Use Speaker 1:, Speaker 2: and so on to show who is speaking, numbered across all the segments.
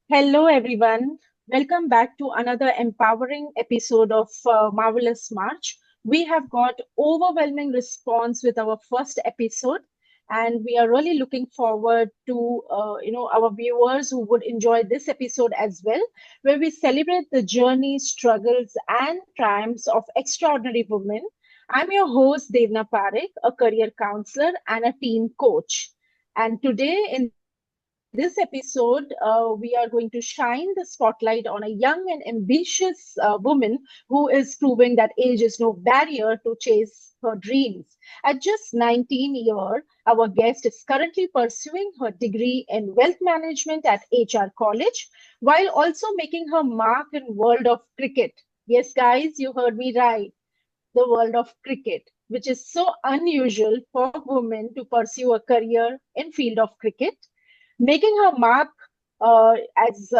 Speaker 1: Hello, everyone. Welcome back to another empowering episode of Marvelous March. We have got overwhelming response with our first episode, and we are really looking forward to our viewers who would enjoy this episode as well, where we celebrate the journey, struggles, and triumphs of extraordinary women. I'm your host Devna Parekh, a career counselor and a teen coach. And today, in this episode, we are going to shine the spotlight on a young and ambitious woman who is proving that age is no barrier to chase her dreams. At just 19 years, our guest is currently pursuing her degree in wealth management at HR College, while also making her mark in world of cricket. Yes, guys, you heard me right, the world of cricket, which is so unusual for women to pursue a career in field of cricket, making her mark as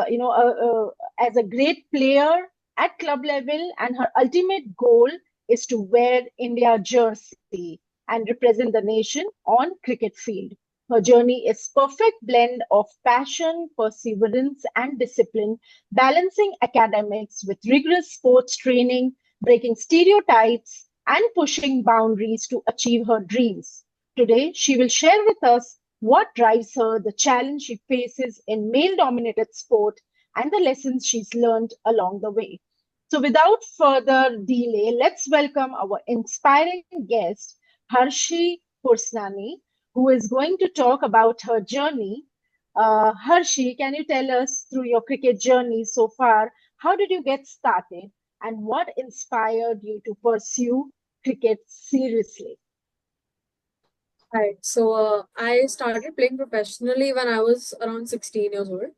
Speaker 1: as a great player at club level, and her ultimate goal is to wear India jersey and represent the nation on cricket field. Her journey is perfect blend of passion, perseverance, and discipline, balancing academics with rigorous sports training, breaking stereotypes, and pushing boundaries to achieve her dreams. Today, she will share with us what drives her, the challenge she faces in male dominated sport, and the lessons she's learned along the way. So, without further delay, let's welcome our inspiring guest, Harshi Pursnani, who is going to talk about her journey. Harshi, can you tell us through your cricket journey so far, how did you get started and what inspired you to pursue cricket seriously?
Speaker 2: Right. I started playing professionally when I was around 16 years old.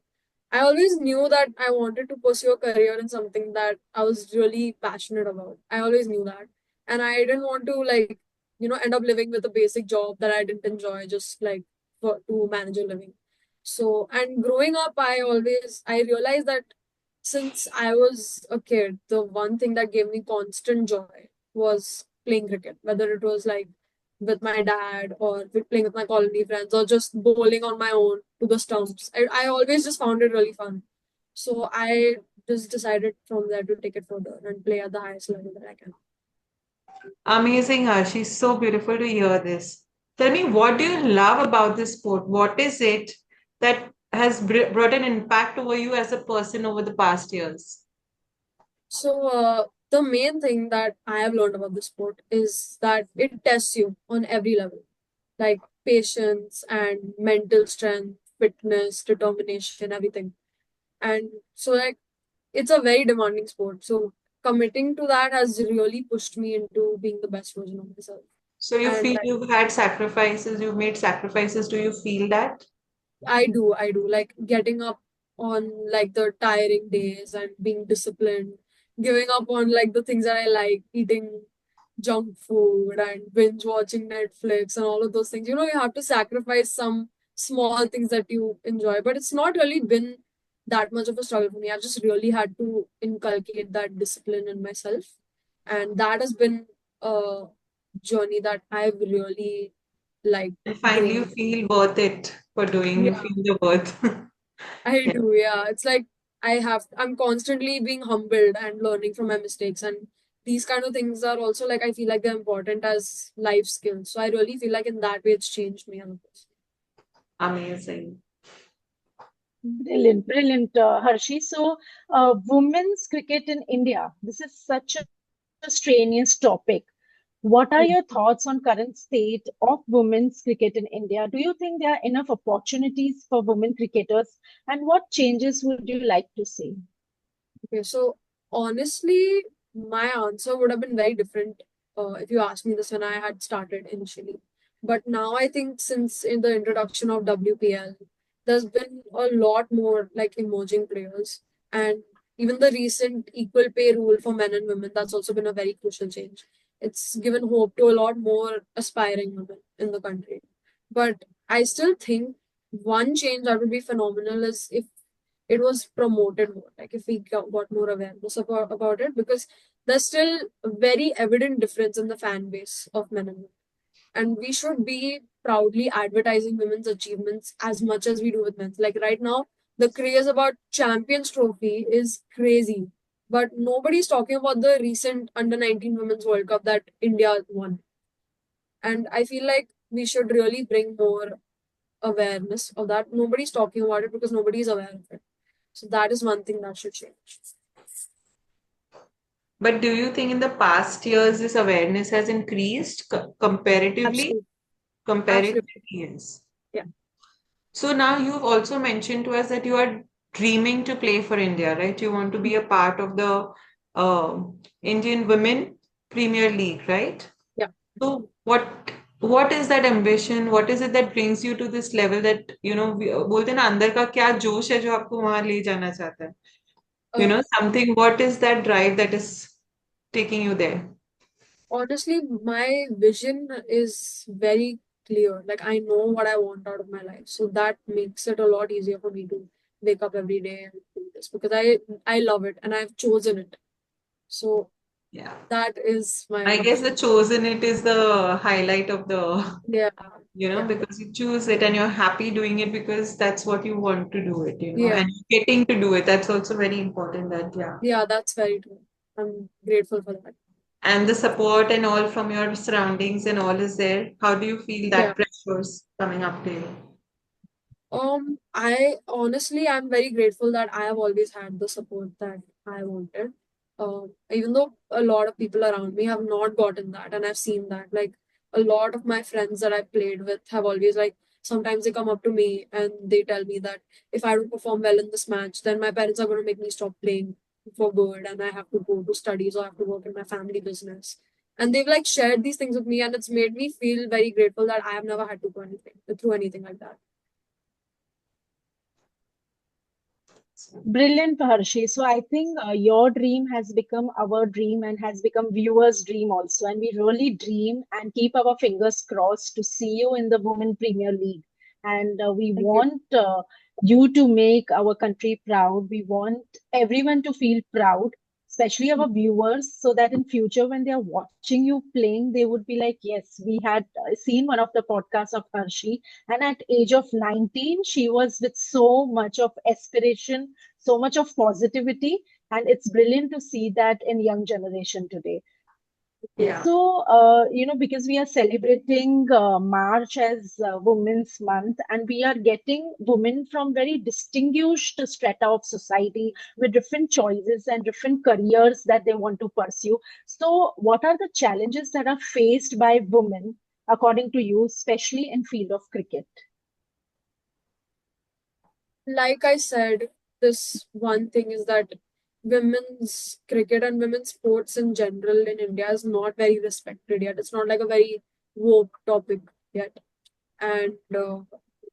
Speaker 2: I always knew that I wanted to pursue a career in something that I was really passionate about. I always knew that. And I didn't want to end up living with a basic job that I didn't enjoy just to manage a living. And growing up, I realized that since I was a kid, the one thing that gave me constant joy was playing cricket, whether it was like with my dad or playing with my colony friends or just bowling on my own to the stumps. I always just found it really fun. So I just decided from there to take it further and play at the highest level that I can.
Speaker 3: Amazing, Harsh. So beautiful to hear this. Tell me, what do you love about this sport? What is it that has brought an impact over you as a person over the past years?
Speaker 2: The main thing that I have learned about the sport is that it tests you on every level, like patience and mental strength, fitness, determination, everything. And so, like, it's a very demanding sport. So committing to that has really pushed me into being the best version of myself.
Speaker 3: So you
Speaker 2: And
Speaker 3: feel you've had sacrifices, you've made sacrifices. Do you feel that?
Speaker 2: I do like getting up on like the tiring days and being disciplined, giving up on like the things that I like, eating junk food and binge watching Netflix and all of those things. You have to sacrifice some small things that you enjoy, but it's not really been that much of a struggle for me. I've just really had to inculcate that discipline in myself, and that has been a journey that I've really like
Speaker 3: And finally, you
Speaker 2: grown.
Speaker 3: feel worth it for doing, you
Speaker 2: Yeah,
Speaker 3: feel the worth.
Speaker 2: I
Speaker 3: Yeah.
Speaker 2: do. Yeah, it's like I'm constantly being humbled and learning from my mistakes, and these kind of things are also like I feel like they're important as life skills. So I really feel like in that way it's changed me as a person.
Speaker 3: Amazing.
Speaker 1: Brilliant, brilliant, Harshi. So, women's cricket in India, this is such a strenuous topic. What are your thoughts on current state of women's cricket in India? Do you think there are enough opportunities for women cricketers, and what changes would you like to see?
Speaker 2: Okay, so honestly, my answer would have been very different if you asked me this when I had started initially. But now I think since in the introduction of WPL, there's been a lot more like emerging players, and even the recent equal pay rule for men and women, that's also been a very crucial change. It's given hope to a lot more aspiring women in the country. But I still think one change that would be phenomenal is if it was promoted more, like if we got more awareness about it, because there's still a very evident difference in the fan base of men and women, and we should be proudly advertising women's achievements as much as we do with men's. Like right now, The craze about Champions Trophy is crazy. But nobody's talking about the recent Under 19 Women's World Cup that India won. And I feel like we should really bring more awareness of that. Nobody's talking about it because nobody is aware of it. So that is one thing that should change.
Speaker 3: But do you think in the past years this awareness has increased comparatively?
Speaker 2: Absolutely.
Speaker 3: Comparatively,
Speaker 2: Absolutely.
Speaker 3: yes.
Speaker 2: Yeah.
Speaker 3: So now you've also mentioned to us that you are dreaming to play for India, right? You want to be a part of the uh, Indian Women Premier League, right?
Speaker 2: Yeah.
Speaker 3: So what is that ambition? What is it that brings you to this level that बोलते हैं ना अंदर का क्या जोश है जो आपको वहां ले जाना चाहता है?
Speaker 2: Uh,
Speaker 3: Something. What is that drive that is taking you there?
Speaker 2: Honestly, my vision is very clear. Like I know what I want out of my life. So that makes it a lot easier for me to wake up every day and do this because I love it and I've chosen it. So
Speaker 3: Yeah.
Speaker 2: that is my
Speaker 3: I guess
Speaker 2: ambition.
Speaker 3: the chosen it is the highlight of the,
Speaker 2: Yeah. Yeah.
Speaker 3: because you choose it and you're happy doing it because that's what you want to do it,
Speaker 2: Yeah.
Speaker 3: and getting to do it. That's also very important that, yeah.
Speaker 2: Yeah, that's very true. I'm grateful for that.
Speaker 3: And the support and all from your surroundings and all is there. How do you feel
Speaker 2: Yeah.
Speaker 3: that pressures coming up to you?
Speaker 2: I honestly, I'm very grateful that I have always had the support that I wanted. Even though a lot of people around me have not gotten that, and I've seen that. Like a lot of my friends that I played with have always like sometimes they come up to me and they tell me that if I don't perform well in this match, then my parents are going to make me stop playing for good, and I have to go to studies or I have to work in my family business. And they've like shared these things with me, and it's made me feel very grateful that I have never had to go anything through anything like that.
Speaker 1: Brilliant, Harshi. So I think your dream has become our dream and has become viewers' dream also. And we really dream and keep our fingers crossed to see you in the Women Premier League. And we
Speaker 2: Thank you.
Speaker 1: want you to make our country proud. We want everyone to feel proud, especially our viewers, so that in future when they are watching you playing, they would be like, yes, we had seen one of the podcasts of Harshi, and at age of 19, she was with so much of aspiration, so much of positivity, and it's brilliant to see that in young generation today.
Speaker 3: Yeah.
Speaker 1: So, because we are celebrating March as Women's Month, and we are getting women from very distinguished strata of society with different choices and different careers that they want to pursue. So, what are the challenges that are faced by women, according to you, especially in field of cricket?
Speaker 2: Like I said, this one thing is that women's cricket and women's sports in general in India is not very respected yet. It's not like a very woke topic yet. And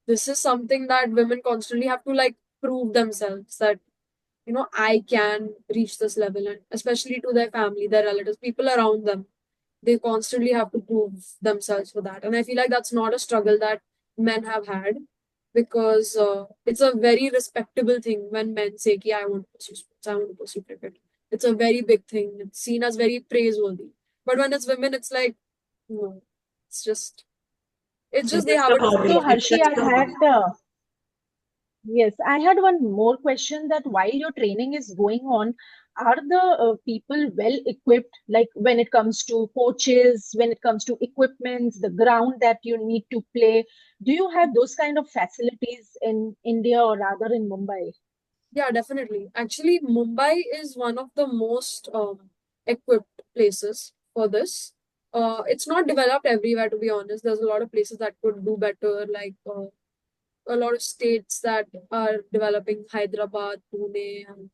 Speaker 2: this is something that women constantly have to like prove themselves that, I can reach this level, and especially to their family, their relatives, people around them. They constantly have to prove themselves for that. And I feel like that's not a struggle that men have had because it's a very respectable thing when men say, "Ki, I want to pursue sports, I want to pursue cricket." It's a very big thing. It's seen as very praiseworthy. But when it's women, it's like, no, it's just, it's
Speaker 3: It's
Speaker 2: just they
Speaker 3: just a
Speaker 2: haven't
Speaker 3: hobby.
Speaker 1: So,
Speaker 2: explored.
Speaker 3: It's
Speaker 1: Harshi,
Speaker 3: just
Speaker 1: I
Speaker 3: a
Speaker 1: had
Speaker 3: hobby.
Speaker 1: Yes, I had one more question that while your training is going on, are the people well equipped, like when it comes to coaches, when it comes to equipments, the ground that you need to play? Do you have those kind of facilities in India or rather in Mumbai?
Speaker 2: Yeah, definitely. Actually, Mumbai is one of the most equipped places for this. It's not developed everywhere, to be honest. There's a lot of places that could do better, like a lot of states that are developing Hyderabad, Pune, and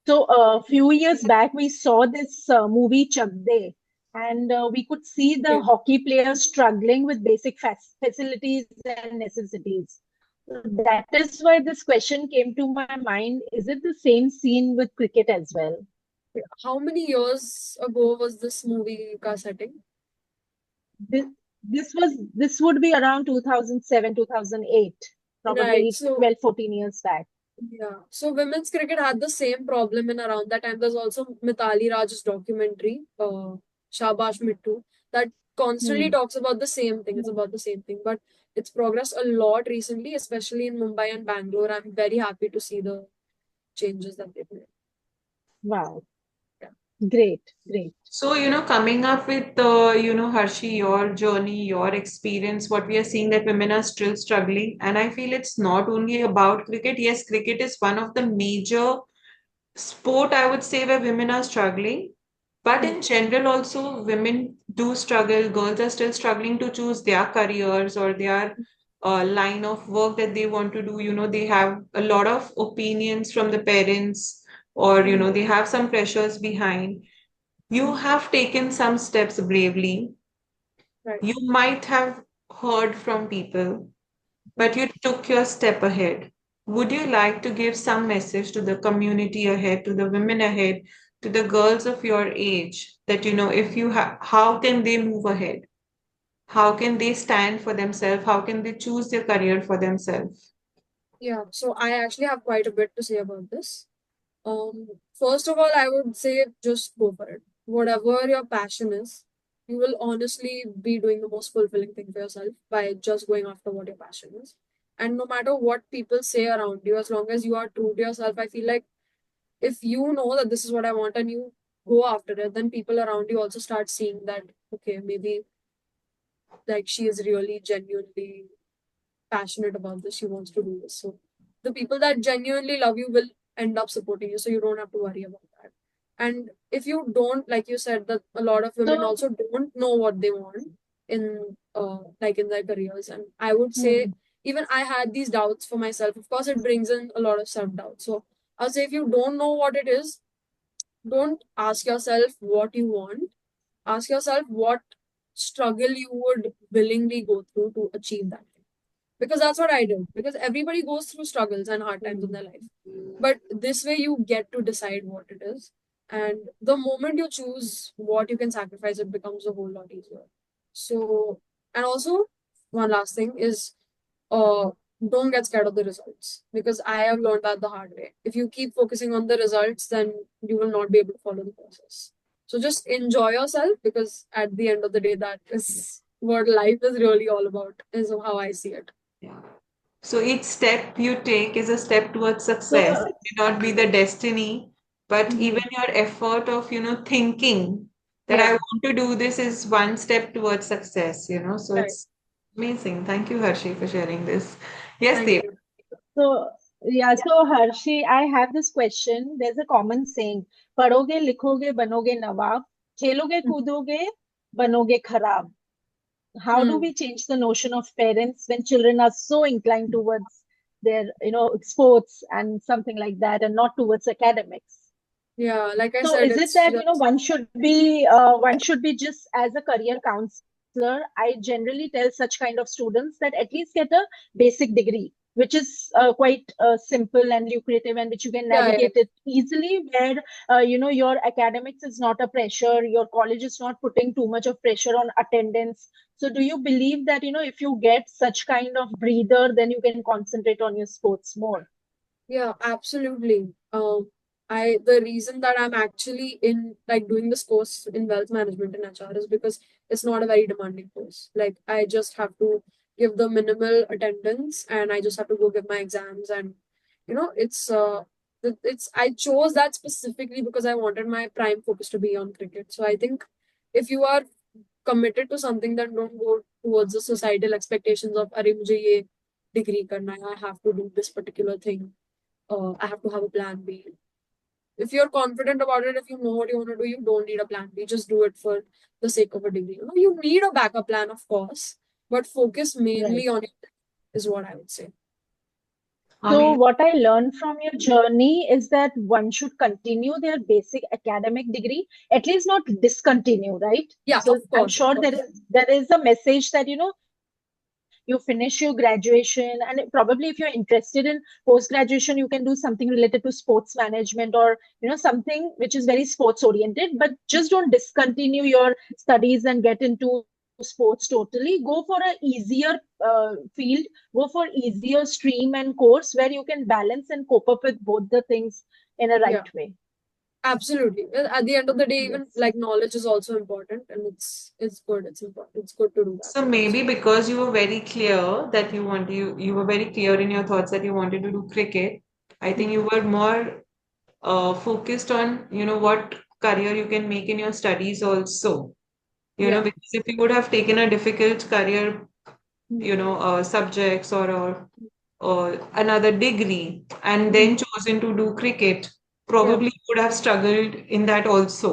Speaker 1: So a few years back, we saw this movie Chak De, and we could see the
Speaker 2: okay.
Speaker 1: hockey players struggling with basic facilities and necessities. So that is why this question came to my mind. Is it the same scene with cricket as well?
Speaker 2: How many years ago was this movie ka setting?
Speaker 1: This, this would be around 2007, 2008,
Speaker 2: Right.
Speaker 1: probably
Speaker 2: So
Speaker 1: 12, 14 years back.
Speaker 2: yeah. So women's cricket had the same problem in around that time. There's also Mithali Raj's documentary, Shabash Mittu, that constantly
Speaker 1: Hmm.
Speaker 2: talks about the same thing. It's about the same thing, but it's progressed a lot recently, especially in Mumbai and Bangalore. I'm very happy to see the changes that they've made.
Speaker 1: Wow.
Speaker 2: Yeah.
Speaker 1: Great, great.
Speaker 3: So, coming up with, Harshi, your journey, your experience, what we are seeing that women are still struggling. And I feel it's not only about cricket. Yes, cricket is one of the major sport, I would say, where women are struggling. But
Speaker 1: Hmm.
Speaker 3: in general, also, women do struggle. Girls are still struggling to choose their careers or their line of work that they want to do. They have a lot of opinions from the parents, or,
Speaker 1: Hmm.
Speaker 3: they have some pressures behind. You have taken some steps bravely.
Speaker 2: Right.
Speaker 3: You might have heard from people, but
Speaker 1: Hmm.
Speaker 3: you took your step ahead. Would you like to give some message to the community ahead, to the women ahead, to the girls of your age that, if you how can they move ahead? How can they stand for themselves? How can they choose their career for themselves?
Speaker 2: Yeah. So I actually have quite a bit to say about this. First of all, I would say just go for it. Whatever your passion is, you will honestly be doing the most fulfilling thing for yourself by just going after what your passion is. And no matter what people say around you, as long as you are true to yourself, I feel like if you know that this is what I want and you go after it, then people around you also start seeing that, okay, maybe like she is really genuinely passionate about this, she wants to do this. So the people that genuinely love you will end up supporting you, so you don't have to worry about that. And if you don't, like you said, that a lot of women
Speaker 1: So,
Speaker 2: also don't know what they want in like in their careers. And I would say
Speaker 1: hmm.
Speaker 2: even I had these doubts for myself. Of course, it brings in a lot of self-doubt. So I'll say if you don't know what it is, don't ask yourself what you want. Ask yourself what struggle you would willingly go through to achieve that thing, because that's what I did. Because everybody goes through struggles and hard times in
Speaker 1: Hmm.
Speaker 2: their life, but this way you get to decide what it is, and the moment you choose what you can sacrifice, it becomes a whole lot easier. So, and also one last thing is, uh, don't get scared of the results, because I have learned that the hard way. If you keep focusing on the results, then you will not be able to follow the process. So just enjoy yourself, because at the end of the day, that is what life is really all about, is how I see it.
Speaker 3: Yeah. So each step you take is a step towards
Speaker 1: So,
Speaker 3: success. It may not be the destiny, but even
Speaker 1: mhm.
Speaker 3: your effort of, thinking that I
Speaker 2: Yeah,
Speaker 3: want to do this is one step towards success. So
Speaker 2: right.
Speaker 3: it's amazing. Thank you, Harshi, for sharing this. Yes,
Speaker 2: Thank
Speaker 3: Dev.
Speaker 2: you.
Speaker 1: So, yeah, so Harshi, I have this question. There's a common saying, पढ़ोगे लिखोगे बनोगे नवाब, खेलोगे कूदोगे बनोगे खराब. How do
Speaker 2: Hmm.
Speaker 1: we change the notion of parents when children are so inclined towards their, sports and something like that, and not towards academics?
Speaker 2: Yeah, like I
Speaker 1: So
Speaker 2: said,
Speaker 1: is it
Speaker 2: it's
Speaker 1: that
Speaker 2: just
Speaker 1: one should be just as a career counselor? I generally tell such kind of students that at least get a basic degree, which is quite simple and lucrative, and which you can
Speaker 2: yeah, yeah,
Speaker 1: navigate it easily. Where your academics is not a pressure, your college is not putting too much of pressure on attendance. So do you believe that if you get such kind of breather, then you can concentrate on your sports more?
Speaker 2: yeah, absolutely. I the reason that I'm actually in like doing this course in wealth management in HR is because it's not a very demanding course. Like I just have to give the minimal attendance and I just have to go give my exams, and it's I chose that specifically because I wanted my prime focus to be on cricket. So I think if you are committed to something, then don't go towards the societal expectations of अरे मुझे ये degree करना है, I have to do this particular thing, I have to have a plan B. If you're confident about it, if you know what you want to do, you don't need a plan B. Just do it for the sake of a degree. You need a backup plan, of course, but focus mainly
Speaker 1: Right.
Speaker 2: on it is what I would say.
Speaker 3: I
Speaker 1: So,
Speaker 3: mean,
Speaker 1: what I learned from your journey is that one should continue their basic academic degree, at least not discontinue, right?
Speaker 2: Yeah,
Speaker 1: So,
Speaker 2: of
Speaker 1: I'm
Speaker 2: course, of
Speaker 1: sure there
Speaker 2: course.
Speaker 1: is there is a message that you finish your graduation, and probably if you're interested in post graduation, you can do something related to sports management, or something which is very sports oriented. But just don't discontinue your studies and get into sports totally. Go for a easier field, go for easier stream and course where you can balance and cope up with both the things in a right
Speaker 2: Yeah.
Speaker 1: way.
Speaker 2: Absolutely. Well, at the end of the day, even
Speaker 1: Yes.
Speaker 2: like knowledge is also important, and it's good. It's important. It's good to do that.
Speaker 3: So maybe because you were very clear that you were very clear in your thoughts that you wanted to do cricket, I think you were more focused on, what career you can make in your studies also.
Speaker 2: Yeah.
Speaker 3: Because if you would have taken a difficult career,
Speaker 2: Mm.
Speaker 3: subjects or another degree and then chosen to do cricket,
Speaker 2: Yeah.
Speaker 3: probably you would have struggled in that also.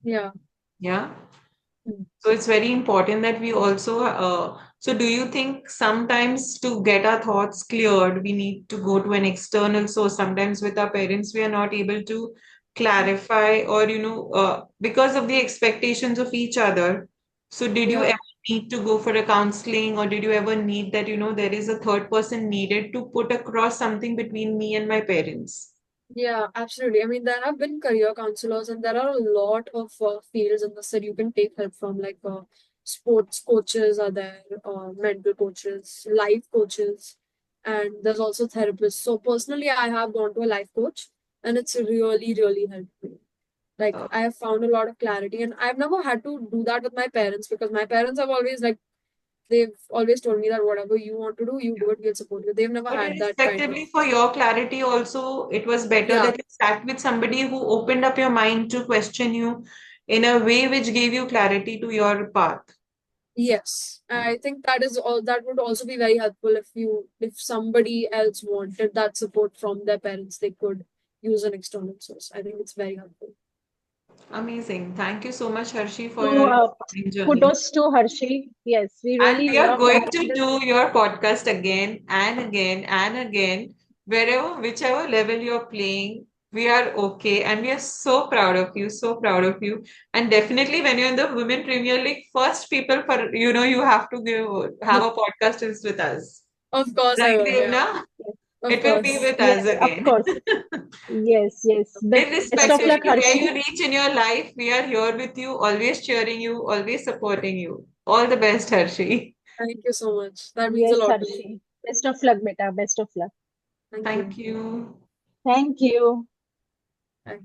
Speaker 2: Yeah.
Speaker 3: Yeah.
Speaker 2: Mm.
Speaker 3: So it's very important that we also, so do you think sometimes to get our thoughts cleared, we need to go to an external source? Sometimes with our parents, we are not able to clarify or, because of the expectations of each other. So did you
Speaker 2: Yeah.
Speaker 3: ever need to go for a counseling or did you ever need that, there is a third person needed to put across something between me and my parents?
Speaker 2: Yeah, absolutely. I mean, there have been career counselors, and there are a lot of fields in this that you can take help from. Like sports coaches are there, mental coaches, life coaches, and there's also therapists. So personally, I have gone to a life coach, and it's really, really helped me. Like
Speaker 3: Uh,
Speaker 2: I have found a lot of clarity, and I've never had to do that with my parents because my parents have always like they've always told me that whatever you want to do, you do it. We'll support you. They've never
Speaker 3: But
Speaker 2: had that kind of
Speaker 3: irrespectively, for your clarity, also, it was better
Speaker 2: yeah.
Speaker 3: that you sat with somebody who opened up your mind to question you in a way which gave you clarity to your path.
Speaker 2: Yes, I think that is all. That would also be very helpful if somebody else wanted that support from their parents, they could use an external source. I think it's very helpful.
Speaker 3: Amazing. Thank you so much, Harshi, for
Speaker 1: So,
Speaker 3: your inspiring journey.
Speaker 1: kudos to Harshi. Yes, we
Speaker 3: And
Speaker 1: really
Speaker 3: we are
Speaker 1: love
Speaker 3: going
Speaker 1: having
Speaker 3: to
Speaker 1: this.
Speaker 3: do your podcast again and again and again, wherever, whichever level you're playing. We are okay, and we are so proud of you, so proud of you. And definitely, when you're in the Women Premier League, first people for you have to have a podcast is with us,
Speaker 2: Of course, I
Speaker 3: right,
Speaker 2: will. Yeah,
Speaker 3: Devna?
Speaker 1: Yes,
Speaker 2: of
Speaker 3: It will be
Speaker 2: course.
Speaker 3: with us
Speaker 1: yes, of
Speaker 3: again.
Speaker 1: course. Yes, yes. Best of luck,
Speaker 3: Irrespectively where you
Speaker 1: Harshi.
Speaker 3: reach in your life, we are here with you, always cheering you, always supporting you. All the best, Harshi.
Speaker 2: Thank you so much. That means a
Speaker 1: Yes,
Speaker 2: lot to me.
Speaker 1: Harshi. Best of luck, beta. Best of luck.
Speaker 2: Thank you.
Speaker 3: Thank you.
Speaker 1: Thank you.
Speaker 2: Bye.